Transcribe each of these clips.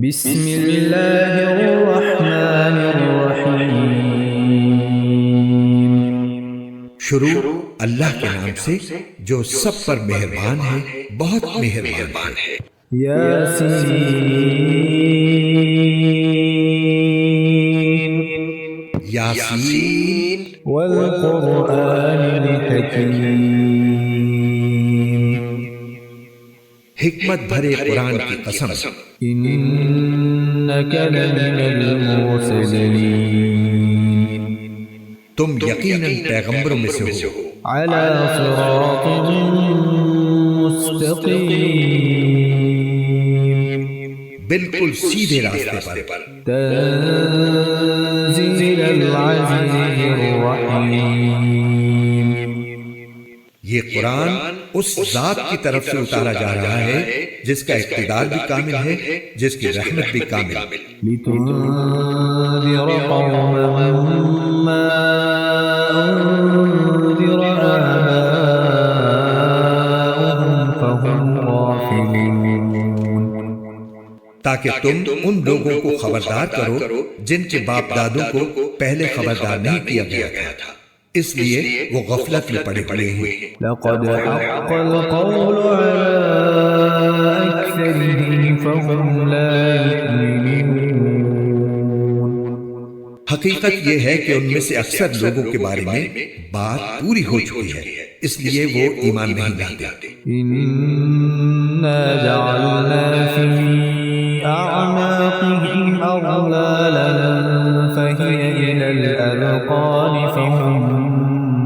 بسم اللہ الرحمن الرحیم۔ شروع اللہ کے نام سے جو سب پر مہربان ہے، بہت مہربان ہے۔ یاسین یاسین والقرآن الحکیم۔ حکمت بھرے قرآن کی قسم، انک لمن المرسلین، تم یقیناً پیغمبروں میں سے ہو، علی صراط مستقیم، بالکل سیدھے راستے پر۔ تنزیل العزیز الرحیم، یہ قرآن اس ذات کی طرف سے اتارا جا رہا ہے جس کا اقتدار بھی کامل ہے، جس کی رحمت بھی کامل ہے۔ لتنذر قوما ما انذر آباؤهم فهم غافلون، تاکہ تم ان لوگوں کو خبردار کرو جن کے باپ دادوں کو پہلے خبردار نہیں کیا گیا تھا، اس لیے وہ غفلت میں پڑے ہیں۔ لقد حق القول على أكثرهم فهم لا يؤمنون، حقیقت یہ ہے کہ ان میں سے اکثر لوگوں کے بارے میں بات پوری ہو چکی ہے، اس لیے وہ ایمان نہیں لاتے۔ إنا جعلنا في أعناقهم أغلالا فهي إلى الأذقان فهم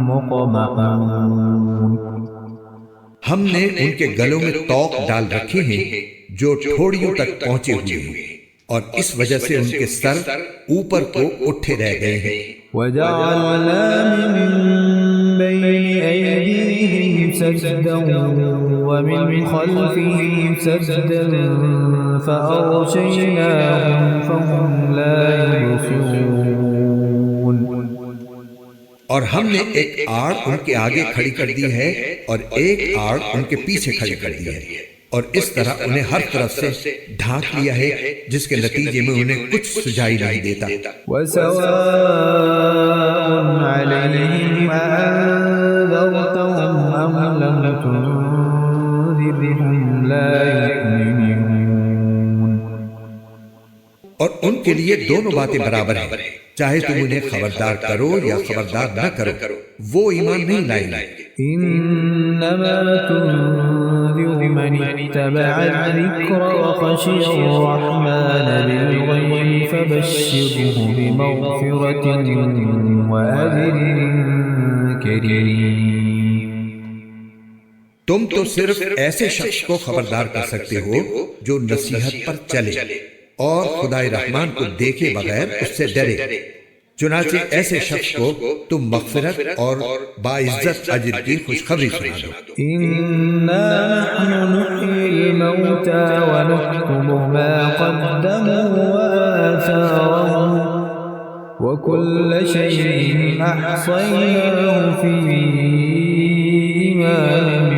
مقمحون، ہم نے ان کے گلوں میں طوق ڈال رکھے ہیں جو ٹھوڑیوں تک پہنچے ہوئے ہیں، اور اس وجہ سے ان کے سر اوپر کو اٹھے رہ گئے ہیں۔ وجعلنا من بين أيديهم سدا ومن خلفهم سدا فأغشيناهم فهم لا يبصرون، اور ہم نے ایک آڑ ان کے آگے کھڑی کر دی ہے اور ایک آڑ ان کے پیچھے کھڑی کر دی ہے، اور اس طرح انہیں ہر طرف سے ڈھانک لیا ہے جس کے نتیجے میں انہیں کچھ سجائی نہیں دیتا۔ وسواء عليهم أنذرتهم أم لم تنذرهم لا يؤمنون، اور ان کے لیے دونوں باتیں برابر ہیں، چاہے تم انہیں خبردار کرو یا خبردار نہ کرو، وہ ایمان نہیں لائیں گے۔ إنما تنذر من اتبع الذكر وخشي الرحمن بالغيب فبشره بمغفرة وأجر كريم۔ تم تو صرف ایسے شخص کو خبردار کر سکتے ہو جو نصیحت پر چلے اور خدائے رحمان کو دیکھے بغیر اس سے ڈرے، چنانچہ ایسے شخص کو تم مغفرت اور باعزت اجر کی خوشخبری سنا دو۔ إنا نحن نحيي الموتى ونكتب ما قدموا وآثارهم وكل شيء أحصيناه في إمام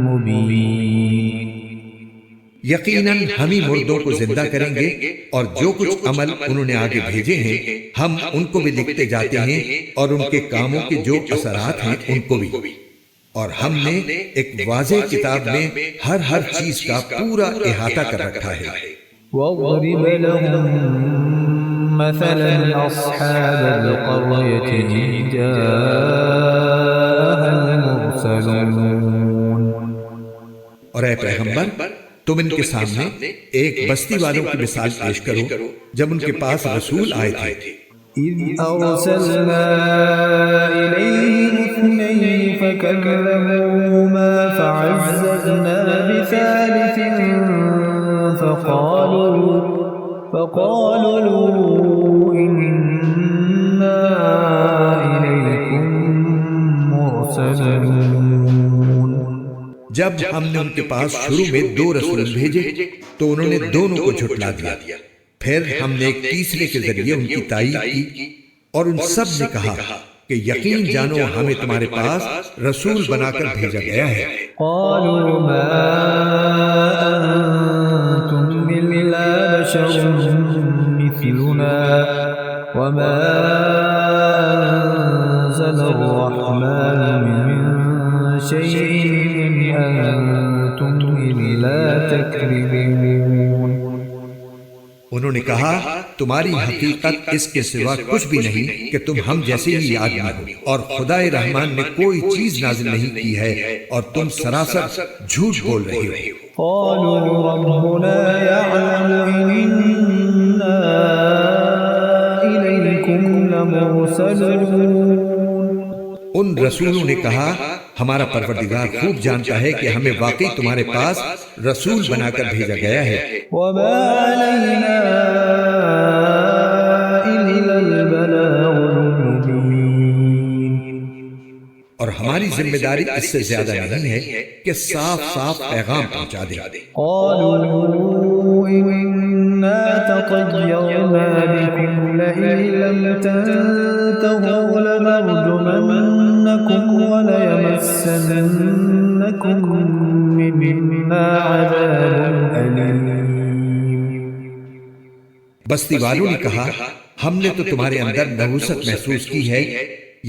مبين۔ یقیناً ہم ہی مردوں کو زندہ کریں گے، اور جو کچھ عمل انہوں نے آگے بھیجے ہیں ہم ان کو بھی لکھتے جاتے ہیں، اور ان کے کاموں کے جو اثرات ہیں ان کو بھی، اور ہم نے ایک واضح کتاب میں ہر چیز کا پورا احاطہ کر رکھا ہے۔ واضرب لهم مثلا أصحاب القرية إذ جاءها المرسلون، اور اے پیغمبر تم ان کے سامنے ایک بستی والوں کی مثال پیش کرو جب ان کے پاس رسول آئے تھے۔ إذ أرسلنا إليهم اثنين فكذبوهما فعززنا بثالث فقالوا إنا إليكم مرسلون، جب ہم نے ان کے پاس شروع میں 2 رسول بھیجے تو انہوں نے دونوں کو جھٹلا دیا، پھر ہم نے ایک تیسرے کے ذریعے ان کی تائید کی، اور ان سب نے کہا کہ یقین جانو ہمیں تمہارے پاس رسول بنا کر بھیجا گیا ہے۔ قالوا ما أنتم إلا بشر مثلنا وما أنزل الرحمن من شيء إن أنتم إلا تكذبون. انہوں نے کہا تمہاری حقیقت اس کے سوا کچھ بھی نہیں کہ تم ہم جیسے ہی آدمی ہو، اور خدا رحمان نے کوئی چیز نازل نہیں کی ہے اور تم سراسر جھوٹ بول رہے ہو. قالوا ربنا يعلم إنا إليكم لمرسلون. ان رسولوں نے کہا ہمارا پروردگار خوب جانتا ہے کہ ہمیں واقعی تمہارے پاس رسول بنا کر بھیجا گیا ہے. وما علينا إلا البلاغ المبين. اور ہماری ذمہ داری اس سے زیادہ نہیں ہے کہ صاف صاف پیغام پہنچا دیں. قالوا إنا تطيرنا بكم لئن لم تنتهوا لنرجمنكم وليمسنكم منا عذاب أليم. بستی والوں نے کہا ہم نے تو تمہارے اندر نحوست محسوس کی ہے،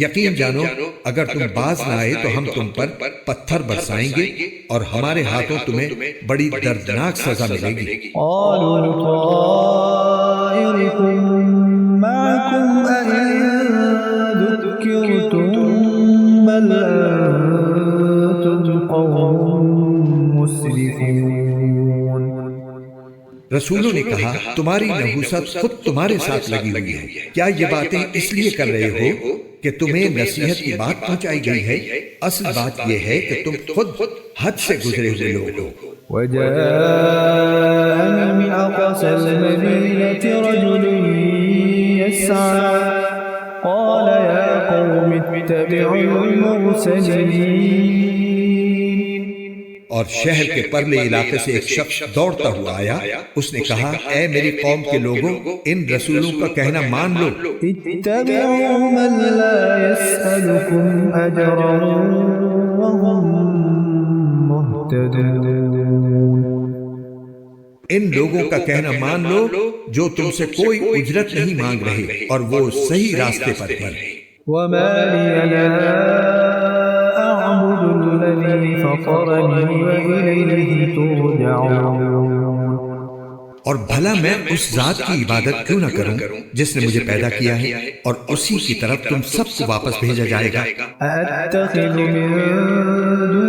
یقین جانو اگر تم باز نہ آئے تو ہم تم پر پتھر برسائیں گے اور ہمارے ہاتھوں تمہیں بڑی دردناک سزا ملے گی. قالوا طائركم معكم أئن ذكرتم بل أنتم قوم مسرفون. رسولوں نے کہا تمہاری نحوست خود تمہارے ساتھ لگی ہوئی ہے، کیا یہ باتیں اس لیے کر رہے ہو کہ تمہیں نصیحت کی بات پہنچائی گئی ہے؟ اصل بات یہ ہے کہ تم خود حد سے گزرے ہوئے لوگ ہو. وجاء من أقصى المدينة رجل يسعى قال يا قوم اتبعوا المرسلين. اور شہر کے پرلے علاقے سے ایک شخص دوڑتا ہوا آیا، اس نے کہا اے میری قوم کے لوگوں ان رسولوں کا کہنا مان لو. اتبعوا من لا يسألكم أجرا وهم مهتدون. ان لوگوں کا کہنا مان لو جو تم سے کوئی اجرت نہیں مانگ رہے اور وہ صحیح راستے پر ہیں. وما لي لا أعبد الذي فطرني وإليه ترجعون. اور بھلا میں اس ذات کی عبادت کیوں نہ کروں جس نے مجھے پیدا کیا ہے اور اسی کی طرف تم سب کو واپس بھیجا جائے گا. أأتخذ من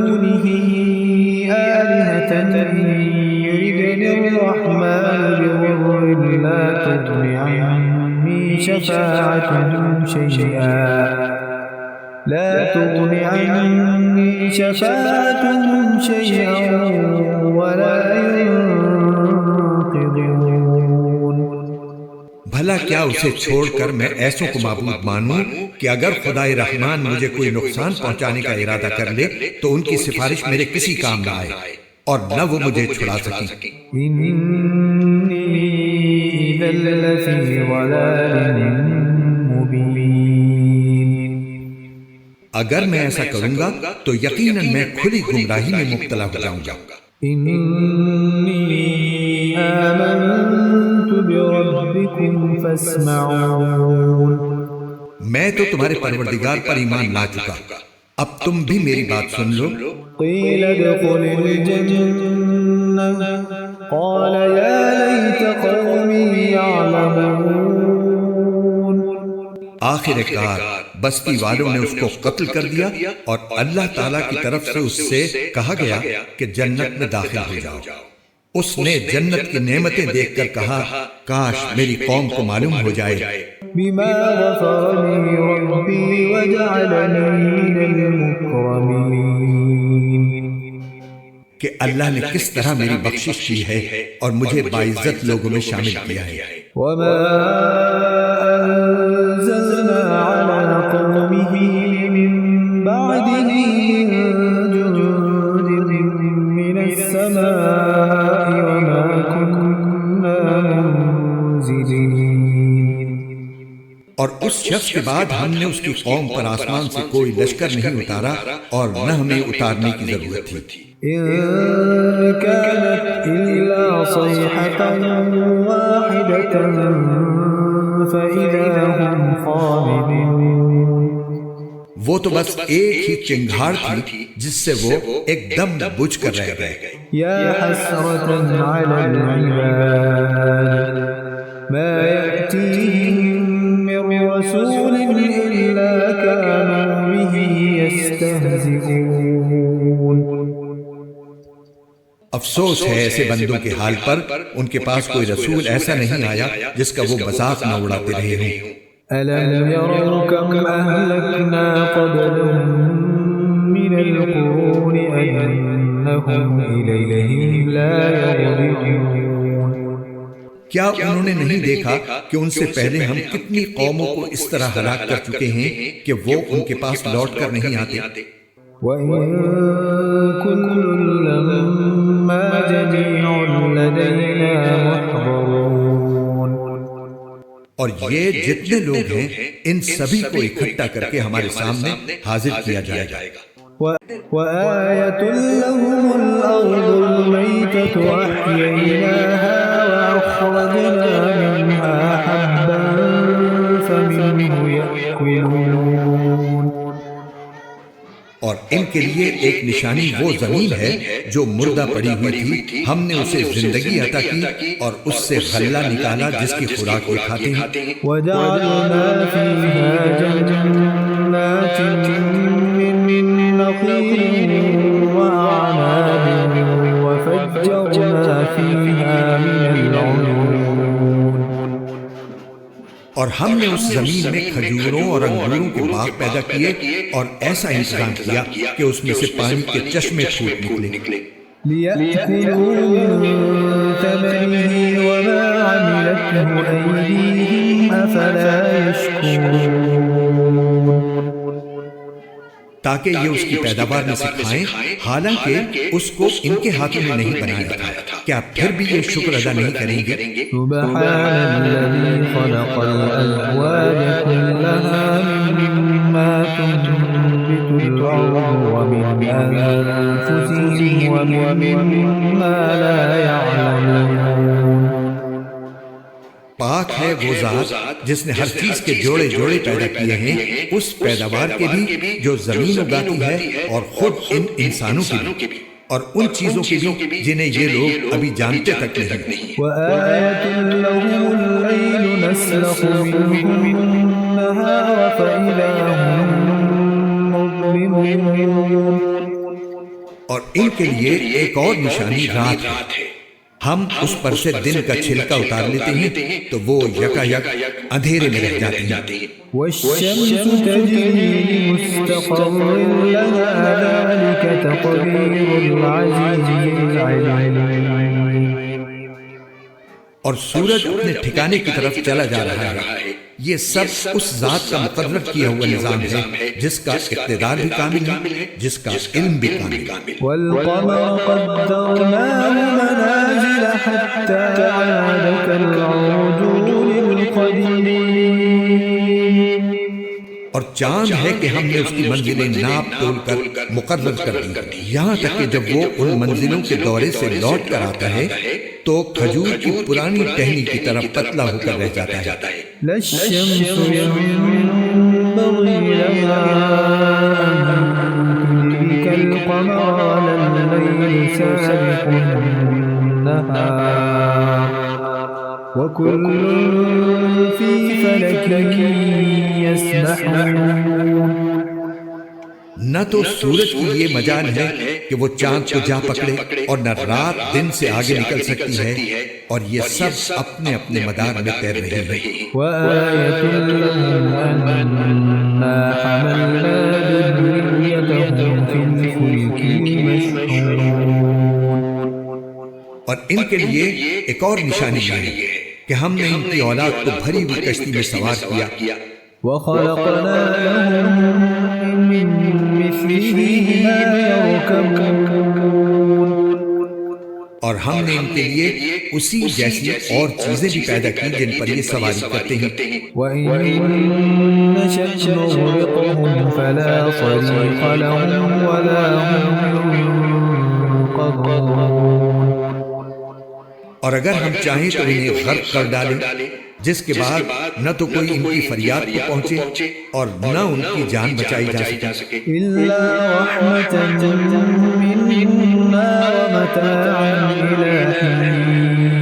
دونه آلهة إن يردني الرحمن بضر لا تغن عني شفاعتهم شيئا ولا ينقذون. بھلا کیا اسے چھوڑ کر میں ایسوں کو معبود مانوں کہ اگر خدائے رحمان مجھے کوئی نقصان پہنچانے کا ارادہ کر لے تو ان کی سفارش میرے کسی کام نہ آئے اور نہ وہ مجھے چھڑا سکیں. إني إذا لفي ضلال مبين. اگر میں ایسا کروں گا تو یقیناً میں کھلی گمراہی میں مبتلا ہو جاؤں گا. إني آمنت بربكم فاسمعون. میں تو تمہارے پروردگار پر ایمان لا چکا، اب تم بھی میری بات سن لو. قيل ادخل الجنة قال يا ليت قومي يعلمون. آخر کار بستی والوں نے اس کو قتل کر دیا اور اللہ تعالیٰ کی طرف سے اس سے کہا گیا کہ جنت میں داخل ہو جاؤ. اس نے جنت کی نعمتیں دیکھ کر کہا کاش میری قوم کو معلوم ہو جائے بما غفر لي ربي وجعلني من المكرمين. کہ اللہ نے کس طرح میری بخشش کی ہے اور مجھے باعزت لوگوں میں شامل کیا ہے. وما أنزلنا على قومه من بعده من جند من السماء وما كنا منزلين. اور اس شخص کے بعد ہم نے اس کی قوم پر آسمان سے کوئی لشکر نہیں اتارا اور نہ ہمیں اتارنے کی ضرورت تھی. إن كانت إلا صيحة واحدة فإذا هم خامدون. وہ تو بس ایک ہی چنگھاڑ تھی جس سے وہ ایک دم بجھ کر رہ گئے. یا حسرة على العباد ما يأتيهم من رسول إلا كانوا به يستهزئون. افسوس ہے ایسے بندوں کے حال پر، ان کے پاس کوئی رسول ایسا نہیں آیا جس کا وہ مذاق نہ اڑاتے رہے ہوں. أَلَمْ يَرَوْا كَمْ أَهْلَكْنَا قَبْلَهُمْ مِنَ الْقُرُونِ أَنَّهُمْ إِلَيْهِمْ لَا يَرْجِعُونَ. کیا انہوں نے نہیں دیکھا کہ ان سے پہلے ہم کتنی قوموں کو اس طرح ہلاک کر چکے ہیں کہ وہ ان کے پاس لوٹ کر نہیں آتے. وَإِن كُلٌّ لَّمَّا جَمِيعٌ لَّدَيْنَا مُحْضَرُونَ. اور یہ جتنے لوگ ہیں ان سبھی کو اکٹھا کر کے ہمارے سامنے حاضر کیا جائے گا. وَآيَةٌ لَّهُمُ الْأَرْضُ الْمَيْتَةُ أَحْيَيْنَاهَا وَأَخْرَجْنَا مِنْهَا حَبًّا فَمِنْهُ يَأْكُلُونَ. اور ان کے لیے ایک نشانی وہ زمین ہے جو مردہ پڑی ہوئی تھی، ہم نے اسے زندگی عطا کی اور اس سے غلہ نکالا جس کی خوراک وہ کھاتے ہیں. وَجَعَلْنَا فِيهَا جَنَّاتٍ مِّن نَّخِيلٍ وَأَعْنَابٍ وَفَجَّرْنَا فِيهَا مِنَ الْعُيُونِ. اور ہم نے اس زمین میں کھجوروں اور انگوروں کے باغ پیدا کیے اور ایسا انتظام کیا کہ اس میں سے پانی کے چشمے پھوٹ نکلے. لِيَأْكُلُوا مِن ثَمَرِهِ وَمَا عَمِلَتْهُ أَيْدِيهِمْ أَفَلَا يَشْكُرُونَ. تاکہ یہ اس کی پیداوار میں سے کھائیں، حالانکہ اس کو ان کے ہاتھوں نے نہیں بنایا تھا. کیا پھر بھی یہ شکر ادا نہیں کریں گے؟ سبحان الذي خلق الأزواج كلها مما تنبت الأرض ومن أنفسهم ومما لا يعلمون. پاک ہے وہ ذات جس نے ہر چیز کے جوڑے جوڑے پیدا کیے ہیں، اس پیداوار کے بھی جو زمین اگاتی ہے اور خود ان انسانوں کی بھی، اور ان چیزوں کی بھی جنہیں یہ لوگ ابھی جانتے تک نہیں. وَآيَةٌ لَّهُمُ اللَّيْلُ نَسْلَخُ مِنْهُ النَّهَارَ فَإِذَا هُم مُّظْلِمُونَ. اور ان کے لیے ایک اور نشانی رات ہے. ہم اس پر سے دن کا چھلکا اتار لیتے ہیں تو وہ یکا یک اندھیرے میں رہ جاتے ہیں. وَالشَّمْسُ تَجْرِي لِمُسْتَقَرٍّ لَّهَا ذَلِكَ تَقْدِيرُ الْعَزِيزِ الْعَلِيمِ. اور سورج اپنے ٹھکانے کی طرف چلا جا رہا ہے. یہ سب اس ذات کا مقرر کیا ہوا نظام ہے جس کا اقتدار بھی کامل ہے، جس کا علم بھی کامل. وَالْقَمَرَ قَدَّرْنَاهُ مَنَازِلَ حَتَّى عَادَ كَالْعُرْجُونِ الْقَدِيمِ. اور چاند ہے کہ ہم نے اس کی منزلیں ناپ تول کر مقرر کر دی، یہاں تک کہ جب وہ ان منزلوں کے دورے سے لوٹ کر آتا ہے تو کھجور کی پرانی ٹہنی کی طرح پتلا ہو کر رہ جاتا ہے. لَلشَّمْسُ يَنبَغِي لَهَا أَن تُدْرِكَ الْقَمَرَ وَلَا اللَّيْلُ سَابِقُ النَّهَارِ وَكُلٌّ فِي فَلَكٍ يَسْبَحُونَ. نہ تو سورج کی یہ مجال ہے کہ وہ چاند کو جا پکڑے اور نہ رات دن سے آگے نکل سکتی ہے، اور یہ سب اپنے اپنے مدار میں تیر رہے ہیں. وَآيَةٌ لَّهُمْ أَنَّا حَمَلْنَا ذُرِّيَّتَهُمْ فِي الْفُلْكِ الْمَشْحُونِ. اور ان کے لیے ایک اور نشانی ہے کہ ہم نے ان کی اولاد کو بھری ہوئی کشتی میں سوار کیا. وَخَلَقْنَا لَهُم مِّن مِّثْلِهِ مَا يَرْكَبُونَ. اور ہم نے ان کے لیے اسی جیسی اور چیزیں بھی پیدا کی جن پر یہ سواری کرتے ہیں. وَإِن نَّشَأْ نُغْرِقْهُمْ فَلَا صَرِيخَ لَهُمْ وَلَا هُمْ يُنقَذُونَ. مقرون اور اگر ہم چاہیں تو انہیں غرق کر ڈالیں، جس کے بعد نہ تو کوئی ان کی فریاد کو پہنچے اور نہ ان کی جان بچائی جا سکے، إلا رحمة منا ومتاعا إلى حين.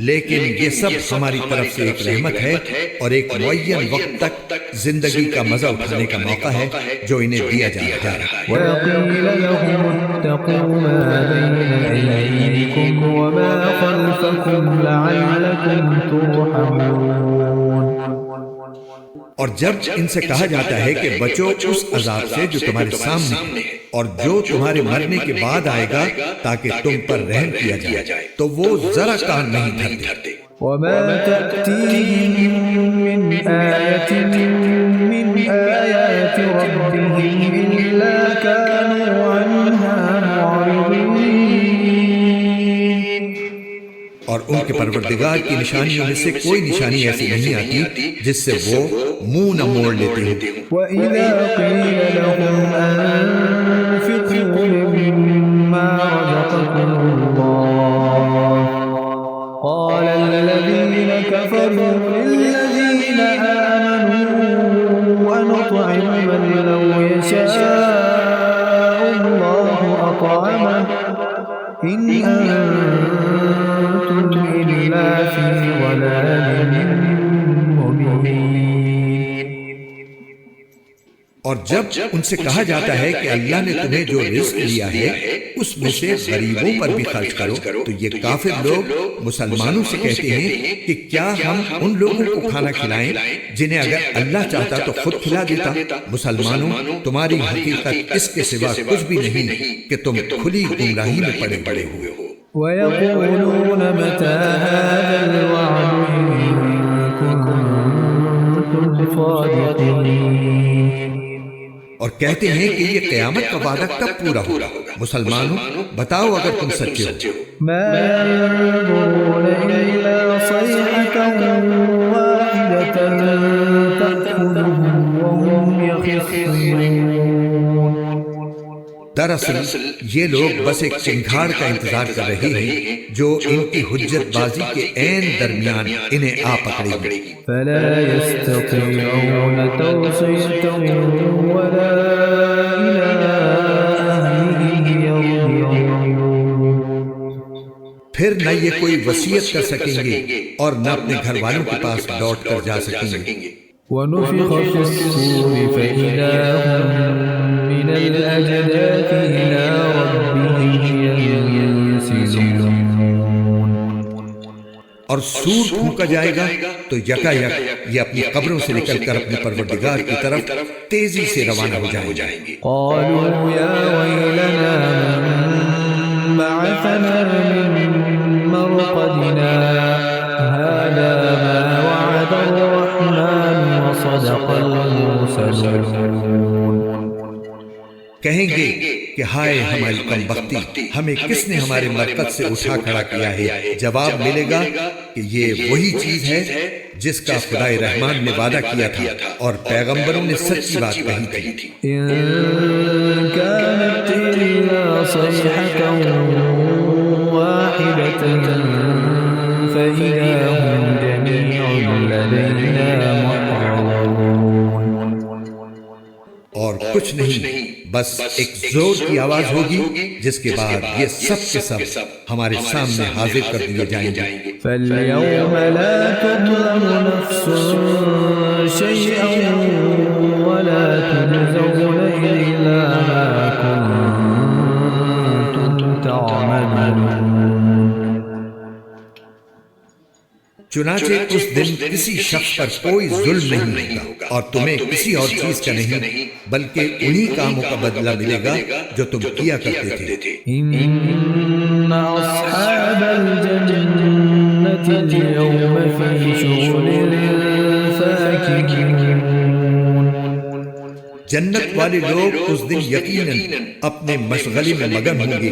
لیکن یہ سب ہماری طرف سے ایک رحمت ہے اور ایک معین وقت تک زندگی کا مزہ اٹھانے کا موقع ہے جو انہیں دیا جا رہا ہے۔ وقيل لهم اتقوا ما بين أيديكم وما خلفكم لعلكم ترحمون. اور جب ان سے کہا جاتا ہے کہ بچو اس عذاب سے جو تمہارے سامنے ہے اور جو تمہارے مرنے کے بعد آئے گا تاکہ تم پر رحم کیا جائے، تو وہ ذرا کان نہیں دھرتے۔ وما تأتيهم من آية من آيات ربهم إلا كانوا عنها معرضين. اور ان کے پروردگار کی نشانیوں میں سے کوئی نشانی ایسی نہیں آتی جس سے وہ منہ نہ موڑ لیتے ہوں۔ وإذا قيل لهم أنفقوا مما رزقكم الله قال الذين كفروا للذين آمنوا أنطعم من لو يشاء الله أطعمه إن أنتم إلا في ضلال مبين. اور جب ان سے کہا جاتا ہے کہ اللہ نے تمہیں جو رزق دیا ہے اس میں سے غریبوں پر بھی خرچ کرو، تو یہ کافر لوگ مسلمانوں سے کہتے ہیں کہ کیا ہم ان لوگوں کو کھانا کھلائیں جنہیں اگر اللہ چاہتا تو خود کھلا دیتا؟ مسلمانوں، تمہاری حقیقت اس کے سوا کچھ بھی نہیں کہ تم کھلی گمراہی میں پڑے ہوئے ہو۔ ويقولون متى هذا الوعد إن كنتم صادقين. اور کہتے ہیں کہ یہ قیامت کا وعدہ کب پورا ہوگا؟ مسلمانوں بتاؤ اگر تم سچے ہو۔ ما ينظرون إلا صيحة واحدة تأخذهم وهم يخصمون. دراصل یہ لوگ بس ایک چنگھاڑ کا انتظار کر رہے ہیں جو ان کی حجت بازی کے عین درمیان انہیں آ پکڑے گی۔ فلا يستطيعون توصية ولا إلى أهلهم يرجعون. پھر نہ یہ کوئی وصیت کر سکیں گے اور نہ اپنے گھر والوں کے پاس لوٹ کر جا سکیں گے۔ ونفخ في الصور فإذا هم من الأجداث إلى ربهم ينسلون. اور سور پھونکا جائے گا تو یکا یک یہ اپنی قبروں سے نکل کر اپنے پروردگار کی طرف تیزی سے روانہ ہو جائیں گے۔ قالوا يا ويلنا من بعثنا من مرقدنا هذا ما وعد الرحمن وصدق المرسلون. کہیں گے کہ ہائے ہماری کم بختی، ہمیں کس نے ہمارے مرکز سے اٹھا کھڑا کیا ہے؟ جواب ملے گا کہ یہ وہی چیز ہے جس کا خدائے رحمان نے وعدہ کیا تھا اور پیغمبروں نے سچی بات کہی تھی۔ إن كانت إلا صيحة واحدة فإذا هم جميع لدينا محضرون. اور کچھ نہیں، بس ایک زور کی آواز ہوگی جس کے بعد یہ سب کے سب ہمارے سامنے حاضر کر دیے جائیں گے۔ فاليوم لا تظلم نفس شيئا ولا تجزون إلا ما كنتم تعملون. چنانچہ اس دن کسی شخص پر کوئی ظلم نہیں ہوگا اور تمہیں کسی اور چیز کا نہیں بلکہ انہی کاموں کا بدلہ ملے گا جو تم کیا کرتے تھے۔ إن أصحاب الجنة اليوم في شغل فاكهون. جنت والے لوگ اس دن یقیناً اپنے مشغلے میں مگن ہوں گے۔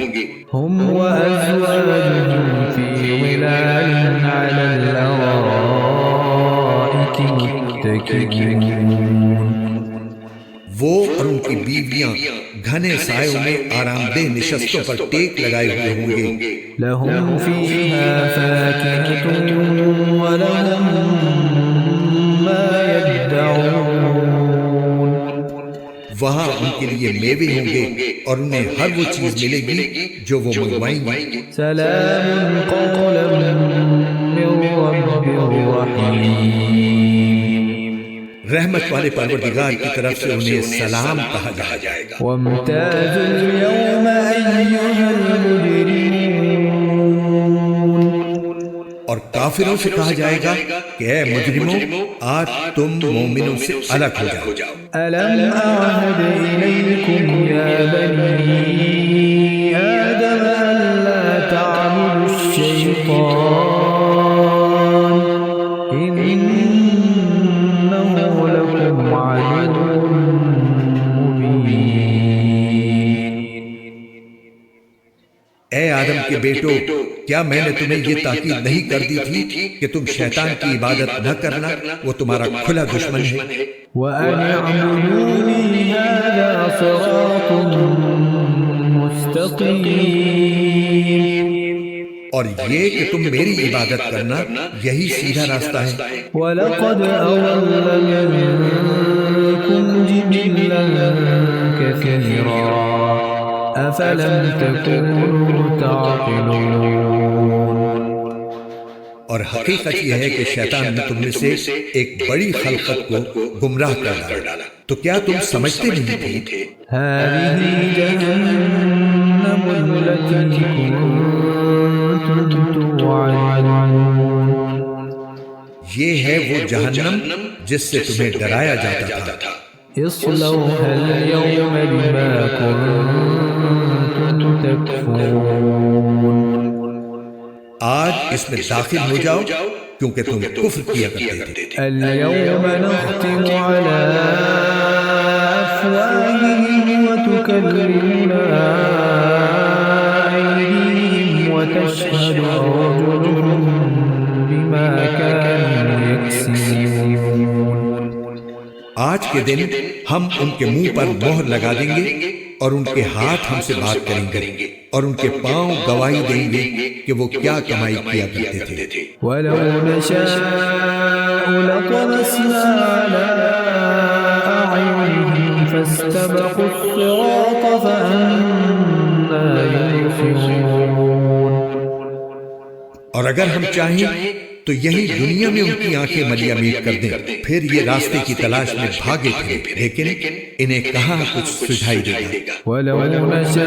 هم وأزواجهم في ظلال على الأرائك متكئون. وہ اور ان کی بیویاں گھنے سایوں میں آرام دہ نشستوں پر ٹیک لگائے ہوئے ہوں گے. لهم فيها فاكهة ولهم ما يدعون. وہاں ان کے لیے میوے ہوں گے اور انہیں ہر وہ چیز ملے گی جو وہ منگوائیں گے. سلام قولا من رب رحیم. رحمت والے پروردگار کی طرف سے انہیں سلام کہا جائے گا. وامتازوا اليوم أيها المجرمون. اور کافروں سے کہا جائے گا کہ اے مجرموں آج تم مومنوں سے الگ ہو جاؤ. ألم أعهد إليكم يا بني آدم ألا تعبدوا الشيطان إنه لكم عدو مبين. اے آدم کے بیٹو کیا میں نے تمہیں یہ تاکید نہیں کر دی تھی کہ تم شیطان کی عبادت نہ کرنا، وہ تمہارا کھلا دشمن ہے. وأن اعبدوني هذا صراط مستقيم. اور یہ کہ تم میری عبادت کرنا یہی سیدھا راستہ ہے. وَلَقَدْ أَضَلَّ مِنكُمْ جِبِلًّا كَثِيرًا أَفَلَمْ تَكُونُوا تَعْقِلُونَ. اور حقیقت یہ ہے کہ شیطان نے تم میں سے ایک بڑی خلقت کو گمراہ کر ڈالا، تو کیا تم سمجھتے نہیں تھے؟ هَذِهِ جَهَنَّمُ الَّتِي كُنتُمْ تُوعَدُونَ. یہ ہے وہ جہنم جس سے تمہیں ڈرایا جاتا تھا. اصلوها اليوم بما كنتم تكفرون. آج اس میں داخل ہو جاؤ کیونکہ تم کفر کیا کرتے تھے. اليوم نختم على أفواههم وتكلمنا أيديهم وتشهد أرجلهم بما كانوا يكسبون. آج کے دن ہم ان کے منہ پر مہر لگا دیں گے اور ان کے ہاتھ ہم سے بات کریں گے اور ان کے پاؤں گواہی دیں گے کہ وہ کیا کمائی کیا کرتے تھے. ولو نشاء لطمسنا على أعينهم فاستبقوا الصراط فأنى يبصرون. اور اگر ہم چاہیں تو یہی دنیا میں ان کی آنکھیں ملیا میٹ کر دیں، پھر یہ راستے کی تلاش میں بھاگے تھے، لیکن انہیں کہاں کچھ سجھائی دے گا. وَلَوْ نَشَاءُ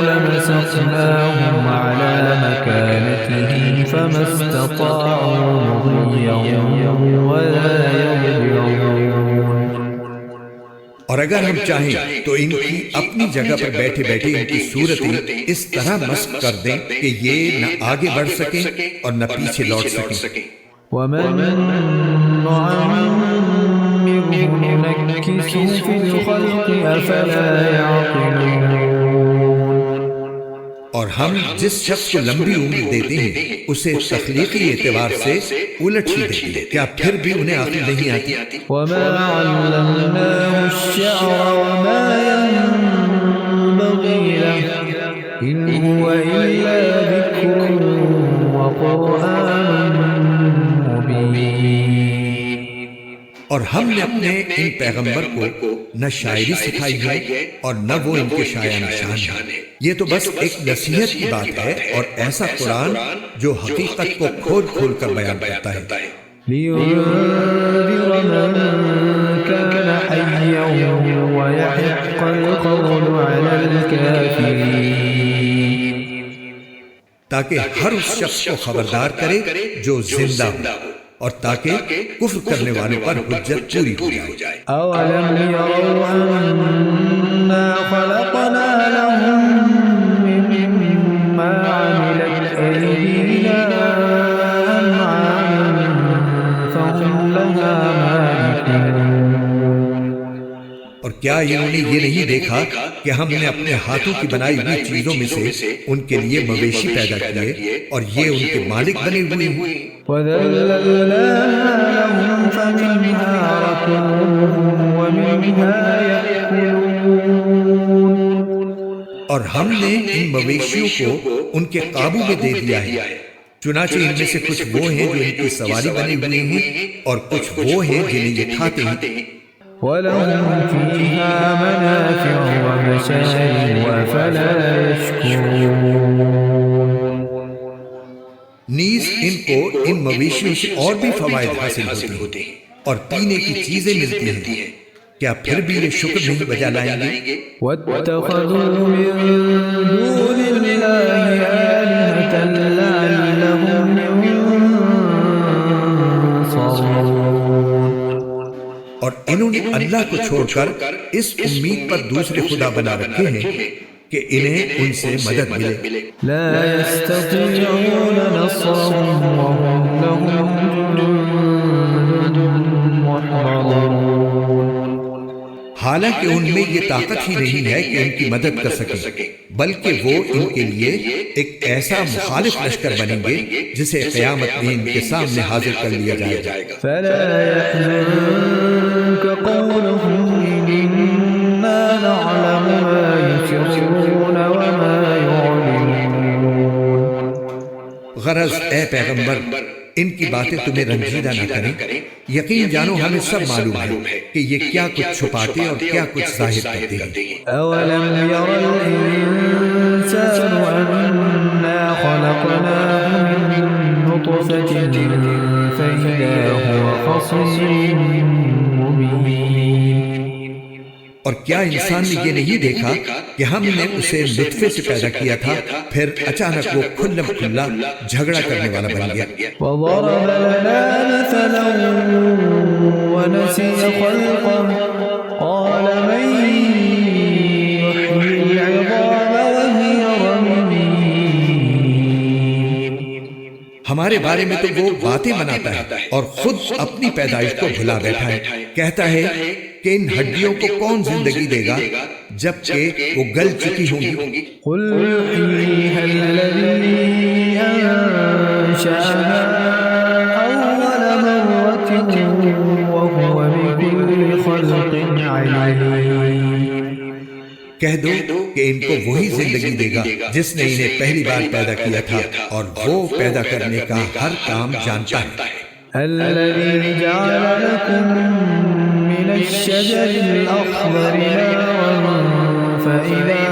لَمَسَخْنَاهُمْ عَلَى مَكَانَتِهِمْ فَمَا اسْتَطَاعُوا مُضِيًّا وَلَا يَرْجِعُونَ. اور اگر ہم چاہیں تو ان کی اپنی جگہ پر بیٹھے بیٹھے ان کی صورتیں اس طرح مسخ کر دیں کہ یہ نہ آگے بڑھ سکیں اور نہ پیچھے لوٹ سکیں. وَمَن نُّعَمِّرْهُ نُنَكِّسْهُ فِي الْخَلْقِ أَفَلَا يَعْقِلُونَ. اور ہم جس شخص کو لمبی عمر دیتے ہیں اسے تخلیقی اعتبار سے الٹ ہی دیتے ہیں، کیا پھر بھی انہیں عقل نہیں آتی؟ وَمَا عَلَّمْنَاهُ الشِّعْرَ وَمَا يَنبَغِي لَهُ إِنْ هُوَ إِلَّا ذِكْرٌ وَقُرْآنٌ مُبِينٌ. اور ہم نے اپنے ان پیغمبر کو نہ شاعری سکھائی ہے اور نہ وہ ان کے شاعر نشان ہے. یہ تو بس ایک نصیحت کی بات ہے اور ایسا قرآن جو حقیقت کو کھول کھول کر بیان کرتا ہے. لِيُنذِرَ مَن كَانَ حَيًّا وَيَحِقَّ الْقَوْلُ عَلَى الْكَافِرِينَ. تاکہ ہر اس شخص کو خبردار کرے جو زندہ ہو اور تاکہ کفر کرنے والوں پر حجت پوری ہو جائے. أَوَلَمْ يَرَوْا أَنَّا خَلَقْنَا لَهُم مِّمَّا عَمِلَتْ أَيْدِينَا أَنْعَامًا فَهُمْ لَهَا مَالِكُونَ. اور کیا انہوں نے یہ نہیں دیکھا کہ ہم نے اپنے ہاتھوں کی بنائی ہوئی چیزوں میں سے ان کے لیے مویشی پیدا کیے اور یہ ان کے مالک بنے ہوئے ہیں. وَذَلَّلْنَاهَا لَهُمْ فَمِنْهَا رَكُوبُهُمْ وَمِنْهَا ومنها يأكلون اور ہم نے ان مویشیوں کو ان کے قابو میں دے دیا ہے، چنانچہ ان میں سے کچھ وہ ہیں جو ان کی سواری بنے ہوئے ہیں اور کچھ وہ ہیں جنہیں یہ کھاتے ہیں، وَلَهُمْ فِيهَا مَنَافِعُ وَمَشَارِبُ أَفَلَا يَشْكُرُونَ نیز ان کو ان مویشیوں سے اور بھی فوائد حاصل ہوتے ہیں اور پینے کی چیزیں ملتی ہیں، کیا پھر بھی یہ شکر نہیں بجا لائیں گے؟ وَاتَّخَذُوا مِن دُونِ اللَّهِ آلِهَةً لَعَلَّهُمْ يُنصَرُونَ اور انہوں نے اللہ کو چھوڑ کر اس امید پر دوسرے خدا بنا رکھے ہیں کہ انہیں ان سے مدد ملے۔ لا يستطيعون نصرهم وهم لهم جند محضرون حالانکہ ان میں یہ طاقت ہی نہیں ہے کہ ان کی مدد کر سکیں، بلکہ وہ ان کے لیے ایک ایسا مخالف لشکر بنیں گے جسے قیامت میں ان کے سامنے حاضر کر لیا جائے گا۔ فلا يحزنك قولهم إنا نعلم ما يسرون وما يعلنون غرض اے پیغمبر ان کی باتیں تمہیں رنجیدہ نہ کریں، یقین جانو ہمیں سب معلوم ہے کہ یہ کیا کچھ چھپاتے اور کیا کچھ ظاہر کرتے ہیں۔ أولم ير الإنسان أنا خلقناه من نطفة فإذا هو خصيم مبين اور کیا انسان نے یہ نہیں دیکھا کہ ہم نے اسے نطفے سے پیدا کیا تھا، پھر اچانک وہ کھلم کھلا جھگڑا کرنے والا بن گیا۔ وضرب لنا مثلا ونسي خلقه قال من يحيي العظام وهي رميم ہمارے بارے میں تو وہ باتیں بناتا ہے اور خود اپنی پیدائش کو بھلا بیٹھا ہے، کہتا ہے کہ ان ہڈیوں کو کون زندگی دے گا جبکہ وہ گل چکی ہوں گی۔ قل يحييها الذي أنشأها أول مرة وهو بكل خلق عليم کہہ دو کہ ان کو وہی زندگی دے گا جس نے انہیں پہلی بار پیدا کیا تھا اور وہ پیدا کرنے کا ہر کام جانتا ہے۔ الذي جعل لكم من الشجر الأخضر نارا فإذا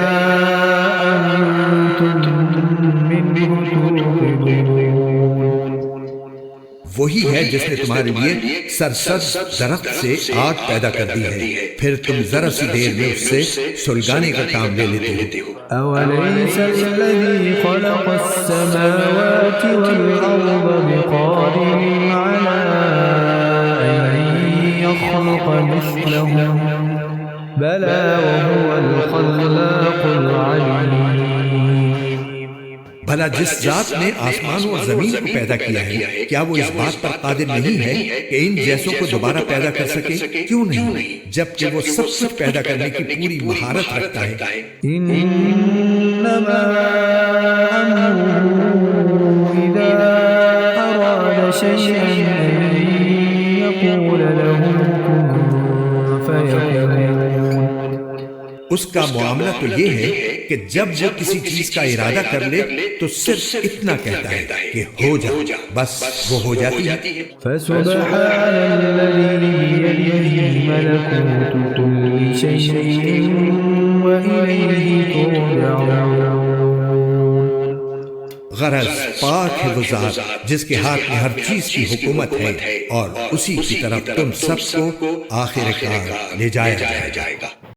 أنتم منه توقدون وہی ہے جس نے تمہارے لیے سرسبز درخت سے آگ پیدا کر دی ہے، پھر تم ذرا سی دیر میں اس سے سلگانے کا کام لے لیتے ہو۔ أوليس الذي خلق السماوات والأرض بقادر على أن يخلق مثلهم بلى وهو الخلاق العليم بھلا جس ذات نے آسمانوں اور زمین کو پیدا کیا ہے کیا وہ اس بات پر قادر نہیں ہے کہ ان جیسوں کو دوبارہ پیدا کر سکے؟ کیوں نہیں، جبکہ وہ سب کچھ پیدا کرنے کی پوری مہارت رکھتا ہے۔ إنما أمره إذا أراد شيئا أن يقول له كن فيكون اس کا معاملہ تو یہ ہے کہ جب وہ کسی چیز کا ارادہ کر لے تو صرف اتنا کہتا ہے کہ ہو جا، بس وہ ہو جاتی ہے۔ فسبحان الذي بيده ملكوت كل شيء وإليه ترجعون غرض پاک ہے وہ ذات جس کے ہاتھ میں ہر چیز کی حکومت ہے اور اسی کی طرف تم سب کو آخر کار لے جایا جائے گا۔